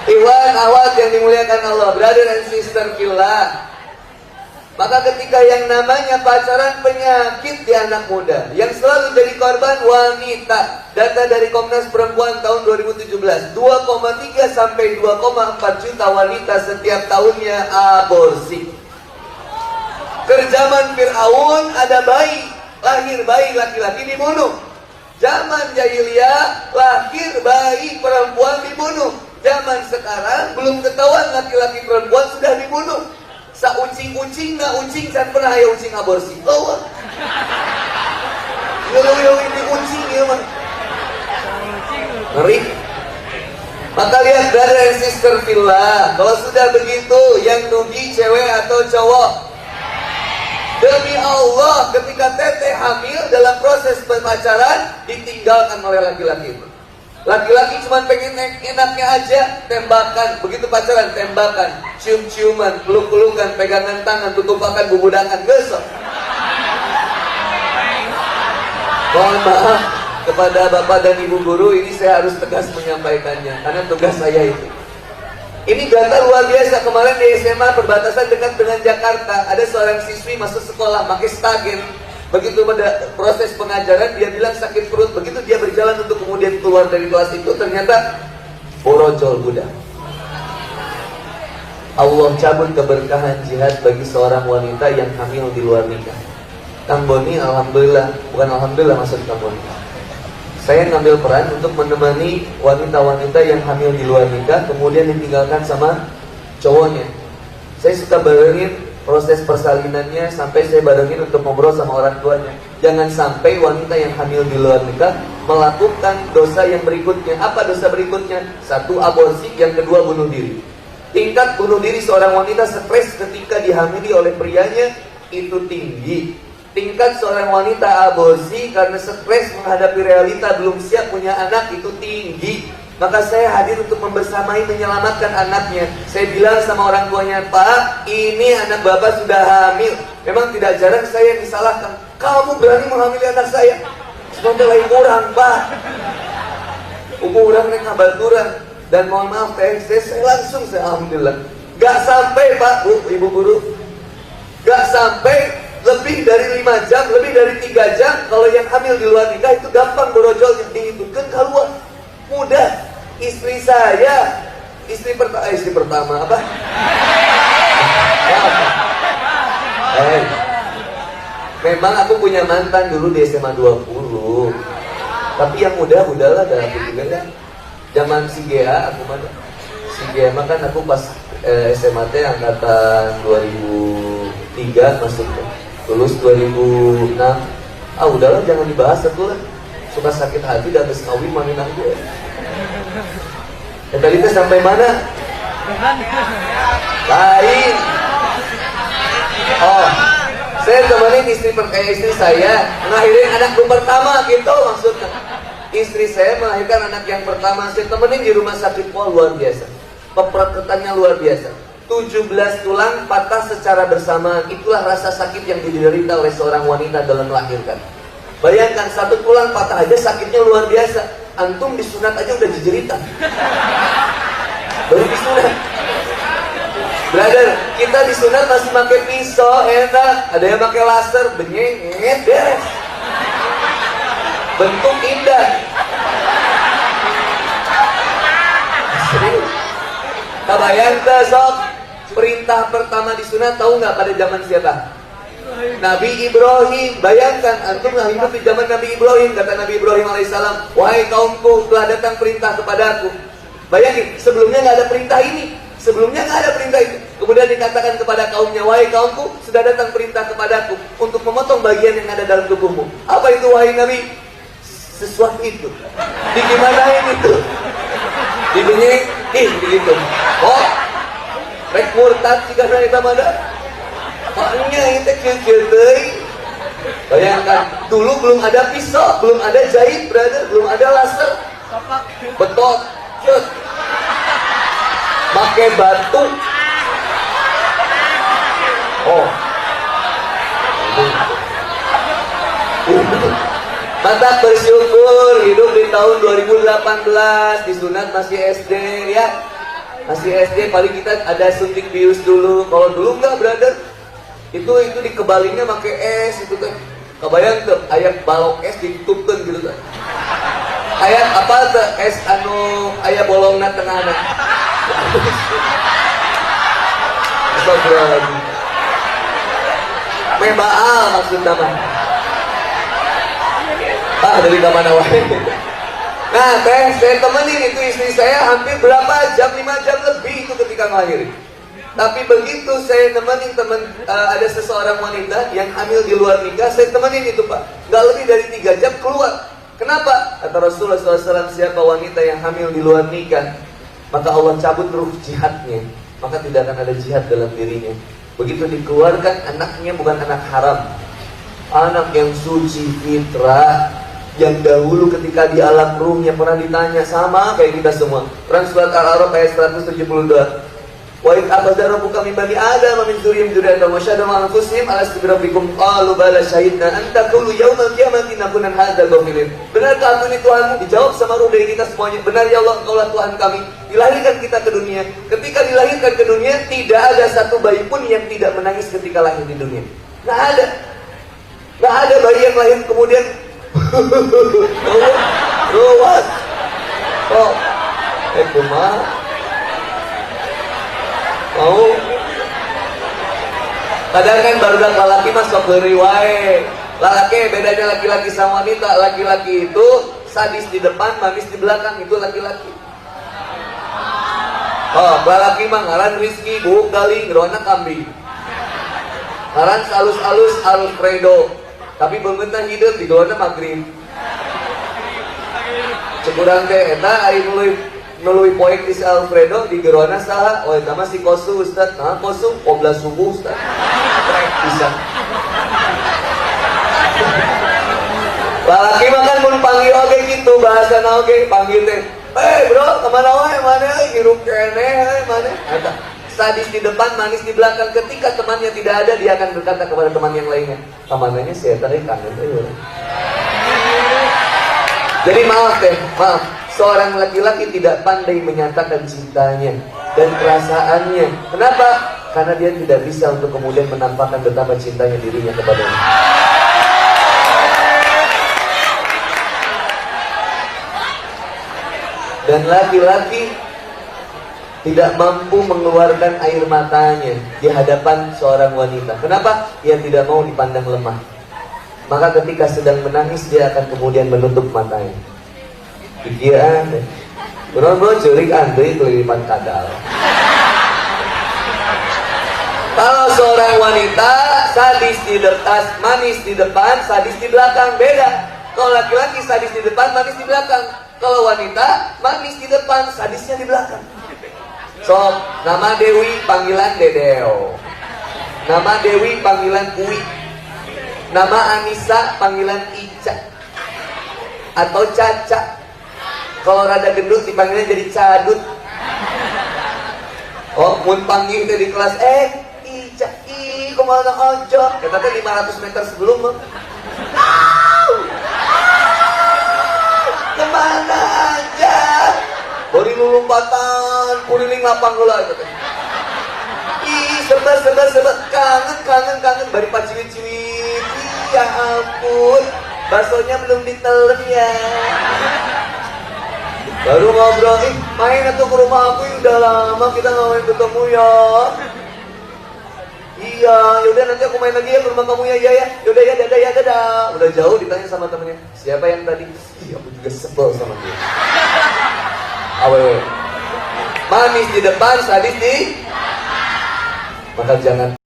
Iwan, awat yang dimuliakan Allah, brother and sister fillah. Maka ketika yang namanya pacaran penyakit di anak muda, yang selalu jadi korban wanita. Data dari Komnas Perempuan tahun 2017, 2,3 sampai 2,4 juta wanita setiap tahunnya aborsi. Kerjaman Fir'aun ada bayi, lahir bayi laki-laki dibunuh. Zaman jahiliyah lahir bayi perempuan dibunuh. Zaman sekarang belum ketahuan laki-laki perempuan sudah dibunuh. Sa-ucing-ucing na ucing can pernah ya ucing aborsi. Oh, yo ini ucing ya mah. Ngeri. Maka lihat brother and sister fillah, kalau sudah begitu yang rugi cewek atau cowok. Demi Allah, ketika teteh hamil dalam proses pacaran ditinggalkan oleh laki-laki itu. Laki-laki cuma pengen enaknya aja, tembakan. Begitu pacaran, tembakan, cium-ciuman, peluk-pelukan, pegangan tangan, tutupakan, bubudakan, gesok. Mohon maaf kepada bapak dan ibu guru, ini saya harus tegas menyampaikannya, karena tugas saya itu. Ini data luar biasa. Kemarin di SMA perbatasan dekat dengan Jakarta, ada seorang siswi masuk sekolah pakai stagen. Begitu pada proses pengajaran dia bilang sakit perut. Begitu dia berjalan untuk kemudian keluar dari kelas itu, ternyata borojol budak. Allah cabut keberkahan jihad bagi seorang wanita yang hamil di luar nikah. Kang Boni, alhamdulillah, bukan alhamdulillah maksud Kang Boni, saya ngambil peran untuk menemani wanita-wanita yang hamil di luar nikah kemudian ditinggalkan sama cowoknya. Saya suka barengin proses persalinannya, sampai saya barengin untuk ngobrol sama orang tuanya. Jangan sampai wanita yang hamil di luar nikah melakukan dosa yang berikutnya. Apa dosa berikutnya? Satu, aborsi. Yang kedua, bunuh diri. Tingkat bunuh diri seorang wanita stres ketika dihamili oleh prianya itu tinggi. Tingkat seorang wanita aborsi karena stres menghadapi realita belum siap punya anak itu tinggi. Maka saya hadir untuk membersamai menyelamatkan anaknya. Saya bilang sama orang tuanya, Pak, ini anak bapak sudah hamil. Memang tidak jarang saya disalahkan. Kamu berani menghamili anak saya? Sebentar lain kurang, Pak. Orang naik kabaturan. Dan mohon maaf, saya langsung alhamdulillah. Gak sampai Pak, Bu, Ibu Guru, gak sampai lebih dari 5 jam, lebih dari 3 jam. Kalau yang hamil di luar nikah itu gampang borojolnya. Dihitungkan keluar mudah. Istri saya, istri pertama apa? Memang aku punya mantan dulu di SMA 20. Tapi yang muda-muda lah, dan aku juga kan. Zaman si GA aku mana? Si GA kan aku pas SMA T angkatan 2003 masuknya. Lulus 2006. Ah udahlah, jangan dibahas satu lah. Suka sakit hati dan habis kawin manin aja. Tadi kita sampai mana? Lain. Oh, saya temenin istri saya melahirin anak pertama gitu maksudnya. Istri saya melahirkan anak yang pertama, saya temenin di rumah sakit. Wah, luar biasa. Peperataannya luar biasa. 17 tulang patah secara bersamaan. Itulah rasa sakit yang diderita oleh seorang wanita dalam melahirkan. Bayangkan, 1 tulang patah aja sakitnya luar biasa. Antum disunat aja udah jejeritan. Baru disunat. Brother, kita disunat masih pakai pisau, enak. Ada yang pakai laser, benyet, beres. Bentuk indah. Kabayangkan sok. Perintah pertama disunat tahu nggak pada zaman siapa? Nabi Ibrahim. Bayangkan antum hidup di zaman Nabi Ibrahim. Kata Nabi Ibrahim alaihissalam, wahai kaumku, telah datang perintah kepadaku. Bayangin, sebelumnya nggak ada perintah ini. Sebelumnya nggak ada perintah itu. Kemudian dikatakan kepada kaumnya, wahai kaumku, sudah datang perintah kepadaku untuk memotong bagian yang ada dalam tubuhmu. Apa itu wahai Nabi? Sesuatu itu. Digimanain itu? Dibunyi, begitu. Oh, rek murtad jika naik mana? Maknya itu kecil-kecil. Bayangkan, dulu belum ada pisau, belum ada jahit, brother, belum ada laser. Betot, cut. Pakai batu. Oh. Mantap, bersyukur hidup di tahun 2018, disunat masih SD ya. Masih SD paling kita ada suntik bius dulu. Kalau dulu enggak, brother. Itu dikebalingnya pakai es itu kan. Kebayang tuh ayam balok es ditutupkan gitu kan. Ayam apa tuh es ayam bolongna tengahna. Astagfirullahaladzim. Mebaal maksudnya mah. Dari mana wae. Nah, saya temenin itu istri saya hampir berapa jam, 5 jam lebih itu ketika ngelahirin. Tapi begitu saya nemenin ada seseorang wanita yang hamil di luar nikah, saya temenin itu Pak. Gak lebih dari 3 jam keluar. Kenapa? Kata Rasulullah SAW, siapa wanita yang hamil di luar nikah, maka Allah cabut ruh jihadnya. Maka tidak akan ada jihad dalam dirinya. Begitu dikeluarkan, anaknya bukan anak haram. Anak yang suci fitrah. Yang dahulu ketika di alam ruhnya pernah ditanya sama kayak kita semua. Quran surat Al-A'raf ayat 172. Wa id akhadha rabbuka min bani adama min dzurriyyatihim dzurriyyatan wa syahadu ala anfusihim alastu bi rabbikum qalu bala syahidna an taqulu yaumal qiyamati nakuna hadzal ghafilin. Benarkah aku ini Tuhanmu? Dijawab sama ruh dari kita semuanya. Benar ya Allah, Engkaulah Tuhan kami. Dilahirkan kita ke dunia. Ketika dilahirkan ke dunia, tidak ada satu bayi pun yang tidak menangis ketika lahir di dunia. Nggak ada. Nggak ada bayi yang lahir kemudian ruwet. Oh, kumah. Mau? Padahal kan baru laki masuk dari wae. Laki bedanya laki-laki sama wanita. Laki-laki itu sadis di depan, manis di belakang, itu laki-laki. Oh, laki mah ngaran Rizky, buuk galing, ngerona kambing. Ngaran alus-alus Alfredo. Tapi bengeutna hidup di golona maghrib. Cekurang teh eta ari nuluy poek di Alfredo di gerona saha? Oh eta mah si Kosu Ustaz. Nah, Kosu 12 subuh Ustaz. Trek pisan. Lalaki mah kan mun panggil oge gitu bahasana oge panggil teh. Bro, kemana wae mana hirup keneh mana? Eta sadis di depan, manis di belakang. Ketika temannya tidak ada, dia akan berkata kepada teman yang lainnya, temannya saya tadi kangen. Jadi maaf, seorang laki-laki tidak pandai menyatakan cintanya dan perasaannya. Kenapa? Karena dia tidak bisa untuk kemudian menampakkan betapa cintanya dirinya kepadanya. Dan laki-laki tidak mampu mengeluarkan air matanya di hadapan seorang wanita. Kenapa? Dia tidak mau dipandang lemah. Maka ketika sedang menangis, dia akan kemudian menutup matanya. Pikiran, bro curik andai kelilipan kadal. Kalau seorang wanita sadis di depan, manis di depan, sadis di belakang, beda. Kalau laki-laki sadis di depan, manis di belakang. Kalau wanita manis di depan, sadisnya di belakang. So, nama Dewi panggilan Dedeo. Nama Dewi panggilan Uwi. Nama Anissa panggilan Ica. Atau Caca. Kalau rada gendut dipanggilnya jadi Cadut. Oh, mun panggil di kelas Ica, kemana aja? Kita teh 500 meter sebelum mah. Kemana aja? Bari lompatan, kuriling lapang heula eta teh. Ih, sebat. Kangen bari paciwit-ciwit. Ya ampun, baksonya belum ditelen ya. Baru ngobrol, main atuh ke rumah aku, udah lama kita nggak main ketemu ya. Iya, yaudah nanti aku main lagi ya ke rumah kamu ya, ya. Yaudah ya, dadah. Udah jauh ditanya sama temennya, siapa yang tadi? Ih, aku juga sebel sama dia. Awewe, manis di depan, sadis di, maka jangan